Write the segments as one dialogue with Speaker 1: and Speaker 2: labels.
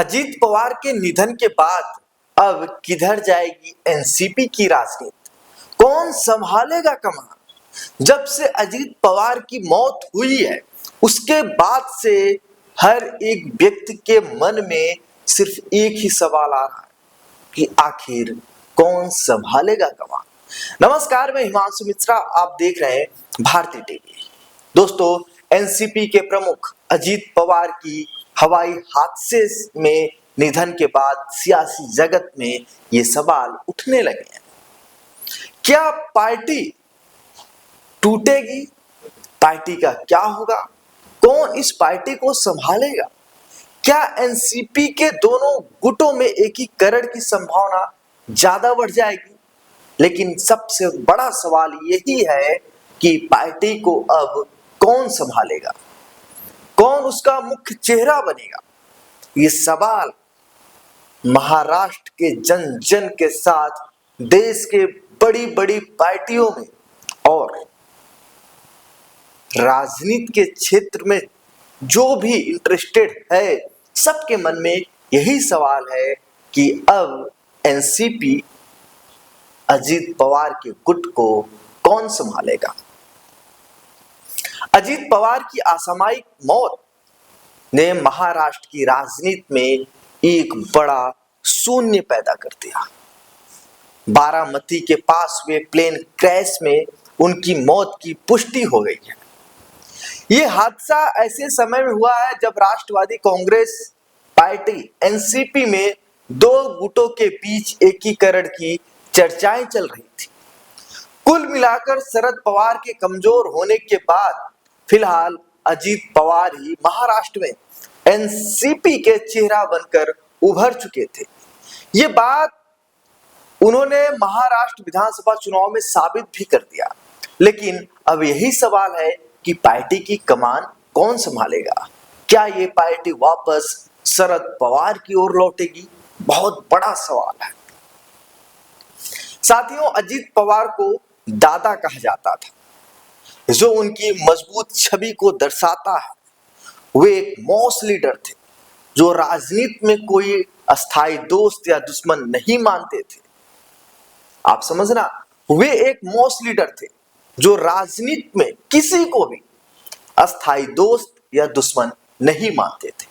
Speaker 1: अजीत पवार के निधन के बाद अब किधर जाएगी एनसीपी की राजनीति? कौन संभालेगा कमान? जब से अजीत पवार की मौत हुई है उसके बाद से हर एक व्यक्ति के मन में सिर्फ एक ही सवाल आ रहा है कि आखिर कौन संभालेगा कमान। नमस्कार, मैं हिमांशु मिश्रा, आप देख रहे हैं भारतीय टीवी। दोस्तों, एनसीपी के प्रमुख अजीत पवार की हवाई हादसे में निधन के बाद सियासी जगत में ये सवाल उठने लगे हैं। क्या पार्टी टूटेगी? पार्टी का क्या होगा? कौन इस पार्टी को संभालेगा? क्या एनसीपी के दोनों गुटों में एकीकरण की संभावना ज्यादा बढ़ जाएगी? लेकिन सबसे बड़ा सवाल यही है कि पार्टी को अब कौन संभालेगा, कौन उसका मुख्य चेहरा बनेगा? ये सवाल महाराष्ट्र के जन जन के साथ देश के बड़ी बड़ी पार्टियों में और राजनीति के क्षेत्र में जो भी इंटरेस्टेड है, सबके मन में यही सवाल है कि अब एनसीपी अजीत पवार के गुट को कौन संभालेगा। अजीत पवार की असामयिक मौत ने महाराष्ट्र की राजनीति में एक बड़ा शून्य पैदा कर दिया। बारामती के पास हुए प्लेन क्रैश में उनकी मौत की पुष्टि हो गई है। यह हादसा ऐसे समय में हुआ है जब राष्ट्रवादी कांग्रेस पार्टी एनसीपी में दो गुटों के बीच एकीकरण की चर्चाएं चल रही थी। कुल मिलाकर शरद पवार के कमजोर होने के बाद फिलहाल अजीत पवार ही महाराष्ट्र में एनसीपी के चेहरा बनकर उभर चुके थे। ये बात उन्होंने महाराष्ट्र विधानसभा चुनाव में साबित भी कर दिया। लेकिन अब यही सवाल है कि पार्टी की कमान कौन संभालेगा? क्या ये पार्टी वापस शरद पवार की ओर लौटेगी? बहुत बड़ा सवाल है। साथियों, अजीत पवार को दादा कहा जाता था, जो उनकी मजबूत छवि को दर्शाता है। वे एक मॉस लीडर थे जो राजनीति में कोई अस्थायी दोस्त या दुश्मन नहीं मानते थे। आप समझना, वे एक मॉस लीडर थे जो राजनीति में किसी को भी अस्थायी दोस्त या दुश्मन नहीं मानते थे।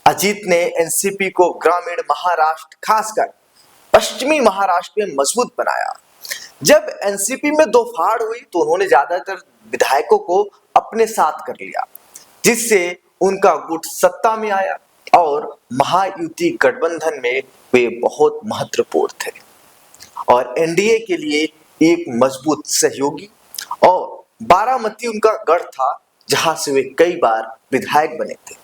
Speaker 1: अजीत ने एनसीपी को ग्रामीण महाराष्ट्र, खासकर पश्चिमी महाराष्ट्र में मजबूत बनाया। जब एनसीपी में दो फाड़ हुई तो उन्होंने ज्यादातर विधायकों को अपने साथ कर लिया, जिससे उनका गुट सत्ता में आया और महायुति गठबंधन में वे बहुत महत्वपूर्ण थे और एनडीए के लिए एक मजबूत सहयोगी। और बारामती उनका गढ़ था जहां से वे कई बार विधायक बने थे।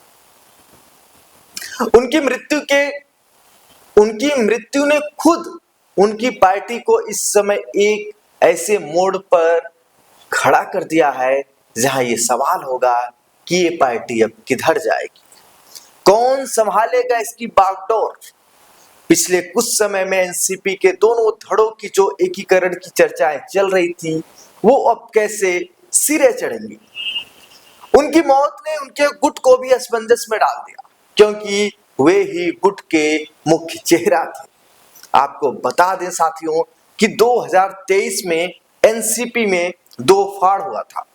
Speaker 1: उनकी मृत्यु ने खुद उनकी पार्टी को इस समय एक ऐसे मोड़ पर खड़ा कर दिया है जहां ये सवाल होगा कि ये पार्टी अब किधर जाएगी, कौन संभालेगा इसकी बागडोर। पिछले कुछ समय में एनसीपी के दोनों धड़ों की जो एकीकरण की चर्चाएं चल रही थी, वो अब कैसे सिरे चढ़ेंगी। उनकी मौत ने उनके गुट को भी असमंजस में डाल दिया, क्योंकि वे ही गुट के मुख्य चेहरा थे। आपको बता दें साथियों कि 2023 में एनसीपी में दो फाड़ हुआ था।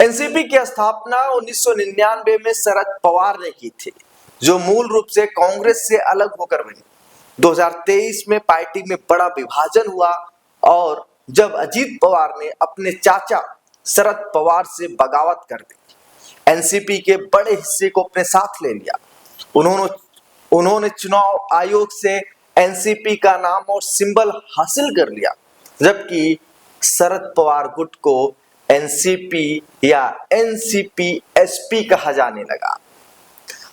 Speaker 1: एनसीपी की स्थापना 1999 में शरद पवार ने की थी, जो मूल रूप से कांग्रेस से अलग होकर बनी। 2023 में पार्टी में बड़ा विभाजन हुआ और जब अजीत पवार ने अपने चाचा शरद पवार से बगावत कर दी, एनसीपी के बड़े हिस्से को अपने साथ ले लिया। उन्होंने चुनाव आयोग से एनसीपी का नाम और सिंबल हासिल कर लिया, जबकि शरद पवार गुट को एनसीपी या एनसीपी-एसपी कहा जाने लगा।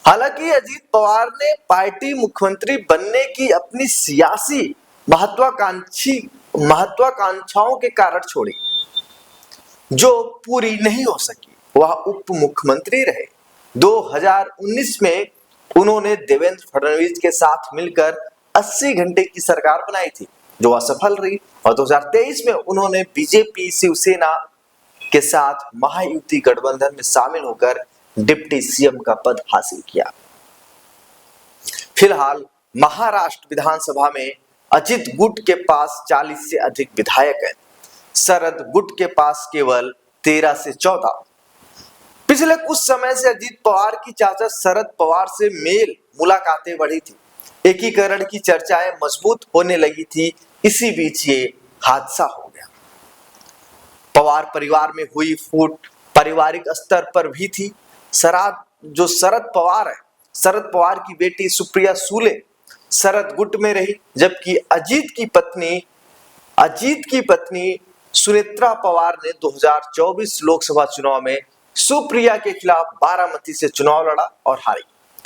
Speaker 1: हालांकि अजीत पवार ने पार्टी मुख्यमंत्री बनने की अपनी सियासी महत्वाकांक्षाओं के कारण छोड़ी, जो पूरी नहीं हो सकी। वह उप मुख्यमंत्री रहे। 2019 में उन्होंने देवेंद्र फडणवीस के साथ मिलकर 80 घंटे की सरकार बनाई थी, जो असफल रही। और 2023 में उन्होंने बीजेपी शिवसेना के साथ महायुति गठबंधन में शामिल होकर डिप्टी सीएम का पद हासिल किया। फिलहाल महाराष्ट्र विधानसभा में अजित गुट के पास 40 से अधिक विधायक हैं। शरद गुट के पास केवल 13 से 14। पिछले कुछ समय से अजित पवार की चाचा शरद पवार से मेल मुलाकातें बढ़ी थी। एकीकरण की चर्चाएं मजबूत होने लगी थी। इसी बीच ये हादसा हो गया। पवार परिवार में हुई फूट पारिवारिक स्तर पर भी थी। शरद पवार है, शरद पवार की बेटी सुप्रिया सूले शरद गुट में रही, जबकि अजीत की पत्नी सुनेत्रा पवार ने 2024 लोकसभा चुनाव में सुप्रिया के खिलाफ बारामती से चुनाव लड़ा और हारी।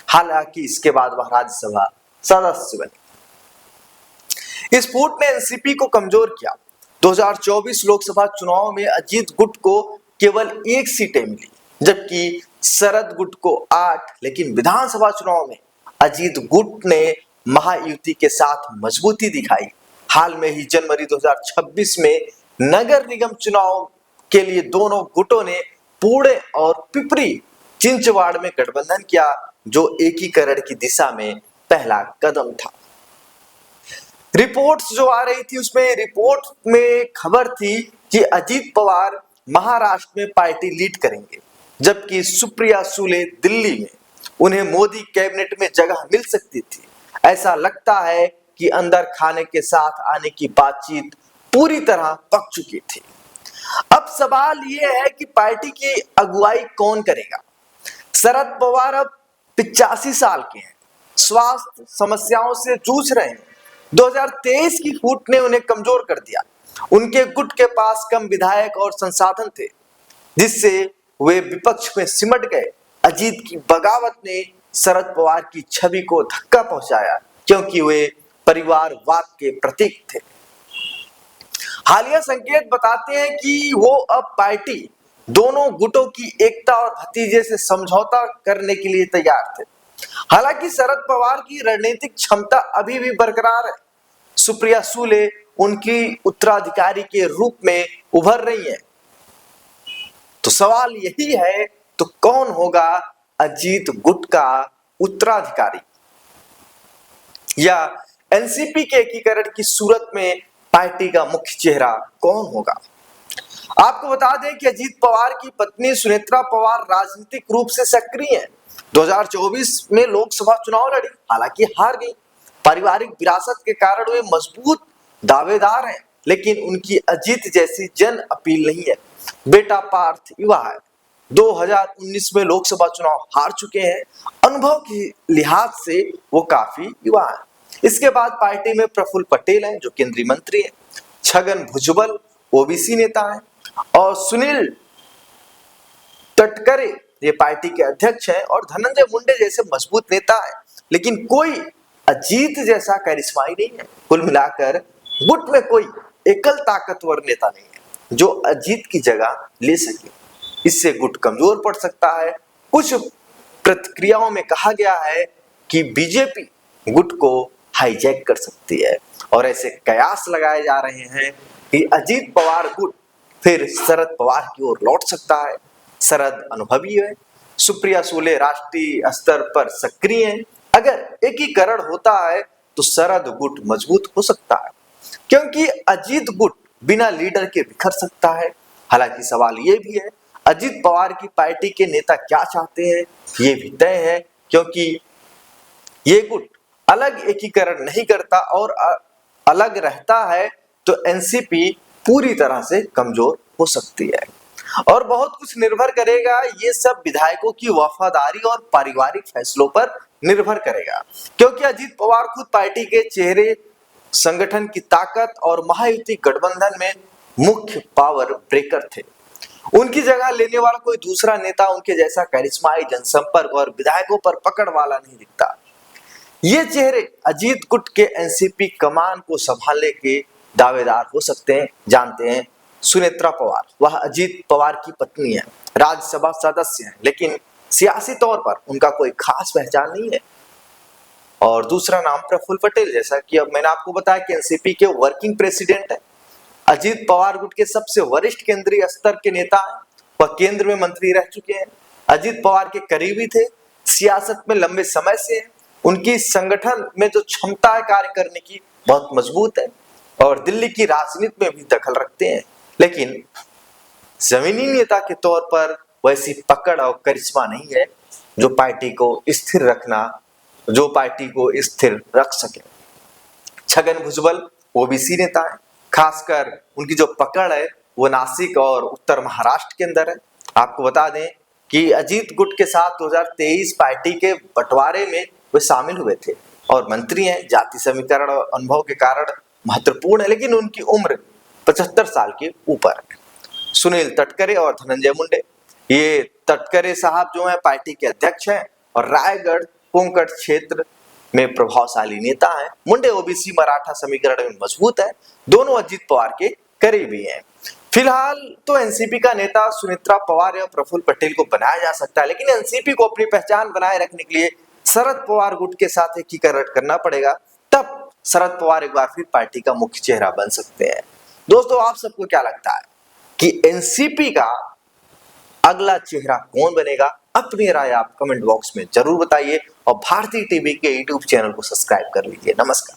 Speaker 1: हालांकि इसके बाद वह राज्यसभा सदस्य बनी। इस फूट ने एनसीपी को कमजोर किया। 2024 लोकसभा चुनाव में अजीत गुट को केवल 1 सीटें मिली, जबकि शरद गुट को 8। लेकिन विधानसभा चुनाव में अजीत गुट ने महायुति के साथ मजबूती दिखाई। हाल में ही जनवरी 2026 में नगर निगम चुनाव के लिए दोनों गुटों ने पुणे और पिपरी चिंचवाड़ में गठबंधन किया, जो एकीकरण की दिशा में पहला कदम था। रिपोर्ट्स जो आ रही थी उसमें रिपोर्ट में खबर थी कि अजीत पवार महाराष्ट्र में पार्टी लीड करेंगे, जबकि सुप्रिया सूले दिल्ली में। उन्हें मोदी कैबिनेट में जगह मिल सकती थी। ऐसा लगता है कि अंदर खाने के साथ आने की बातचीत पूरी तरह पक चुकी थी। अब सवाल यह है कि पार्टी की अगुवाई कौन करेगा। शरद पवार अब 85 साल के हैं, स्वास्थ्य समस्याओं से जूझ रहे हैं। 2023 की फूट ने उन्हें कमजोर कर दिया। उनके गुट के पास कम विधायक और संसाधन थे, जिससे वे विपक्ष में सिमट गए। अजीत की बगावत ने शरद पवार की छवि को धक्का पहुंचाया, क्योंकि वे परिवारवाद के प्रतीक थे। हालिया संकेत बताते हैं कि वो अब पार्टी दोनों गुटों की एकता और भतीजे से समझौता करने के लिए तैयार थे। हालांकि शरद पवार की रणनीतिक क्षमता अभी भी बरकरार है। सुप्रिया सूले उनकी उत्तराधिकारी के रूप में उभर रही हैं। तो सवाल यही है, तो कौन होगा अजीत गुट का उत्तराधिकारी, या एनसीपी के एकीकरण की सूरत में पार्टी का मुख्य चेहरा कौन होगा। आपको बता दें कि अजीत पवार की पत्नी सुनेत्रा पवार राजनीतिक रूप से सक्रिय हैं। 2024 में लोकसभा चुनाव लड़ी, हालांकि हार गई। पारिवारिक विरासत के कारण वे मजबूत दावेदार हैं, लेकिन उनकी अजीत जैसी जन अपील नहीं है। बेटा पार्थ युवा है, 2019 में लोकसभा चुनाव हार चुके हैं। अनुभव के लिहाज से वो काफी युवा है। इसके बाद पार्टी में प्रफुल्ल पटेल हैं, जो केंद्रीय मंत्री हैं। छगन भुजबल ओबीसी नेता हैं, और सुनील तटकरे ये पार्टी के अध्यक्ष हैं, और धनंजय मुंडे जैसे मजबूत नेता हैं। लेकिन कोई अजीत जैसा करिश्माई नहीं है। कुल मिलाकर गुट में कोई एकल ताकतवर नेता नहीं है जो अजीत की जगह ले सके। इससे गुट कमजोर पड़ सकता है। कुछ प्रतिक्रियाओं में कहा गया है कि बीजेपी गुट को हाईजैक कर सकती है, और ऐसे कयास लगाए जा रहे हैं कि अजीत पवार गुट फिर शरद पवार की ओर लौट सकता है। शरद अनुभवी है, सुप्रिया सूले राष्ट्रीय स्तर पर सक्रिय हैं। अगर एकीकरण होता है तो शरद गुट मजबूत हो सकता है, क्योंकि अजीत गुट बिना लीडर के बिखर सकता है। हालांकि सवाल ये भी है, अजीत पवार की पार्टी के नेता क्या चाहते हैं ये भी तय है, क्योंकि ये गुट अलग एकीकरण नहीं करता और अलग रहता है तो एनसीपी पूरी तरह से कमजोर हो सकती है। और बहुत कुछ निर्भर करेगा, ये सब विधायकों की वफादारी और पारिवारिक फैसलों पर निर्भर करेगा, क्योंकि अजीत पवार खुद पार्टी के चेहरे, संगठन की ताकत और महायुति गठबंधन में मुख्य पावर ब्रेकर थे। उनकी जगह लेने वाला कोई दूसरा नेता उनके जैसा करिश्माई, जनसंपर्क और विधायकों पर पकड़ वाला नहीं दिखता। ये चेहरे अजीत गुट के एनसीपी कमान को संभालने के दावेदार हो सकते हैं। जानते हैं सुनेत्रा पवार, वह अजीत पवार की पत्नी है, राज्यसभा सदस्य हैं, लेकिन सियासी तौर पर उनका कोई खास पहचान नहीं है। और दूसरा नाम प्रफुल्ल पटेल, जैसा कि अब मैंने आपको बताया कि एनसीपी के वर्किंग प्रेसिडेंट है। अजीत पवार गुट के सबसे वरिष्ठ केंद्रीय स्तर के नेता हैं। वह केंद्र में मंत्री रह चुके हैं, अजीत पवार के करीबी थे, सियासत में लंबे समय से हैं। उनकी संगठन में जो क्षमता है कार्य करने की बहुत मजबूत है और दिल्ली की राजनीति में भी दखल रखते हैं, लेकिन जमीनी नेता के तौर पर वैसी पकड़ और करिश्मा नहीं है जो पार्टी को स्थिर रख सके। छगन भुजबल ओबीसी नेता है, खासकर उनकी जो पकड़ है वो नासिक और उत्तर महाराष्ट्र के अंदर है। आपको बता दें कि अजीत गुट के साथ 2023 पार्टी के बंटवारे में वे शामिल हुए थे और मंत्री हैं। जाति समीकरण और अनुभव के कारण महत्वपूर्ण है, लेकिन उनकी उम्र 75 साल के ऊपर है। सुनील तटकरे और धनंजय मुंडे, ये तटकरे साहब जो है पार्टी के अध्यक्ष हैं और रायगढ़ कोंकण क्षेत्र में प्रभावशाली नेता हैं। मुंडे ओबीसी मराठा समीकरण में मजबूत है, दोनों अजीत पवार के करीबी हैं। फिलहाल तो एनसीपी का नेता सुनेत्रा पवार या प्रफुल्ल पटेल को बनाया जा सकता है, लेकिन एनसीपी को अपनी पहचान बनाए रखने के लिए शरद पवार गुट के साथ एकीकरण करना पड़ेगा, तब शरद पवार एक बार फिर पार्टी का मुख्य चेहरा बन सकते हैं। दोस्तों, आप सबको क्या लगता है कि एनसीपी का अगला चेहरा कौन बनेगा? अपनी राय आप कमेंट बॉक्स में जरूर बताइए और भारतीय टीवी के यूट्यूब चैनल को सब्सक्राइब कर लीजिए। नमस्कार।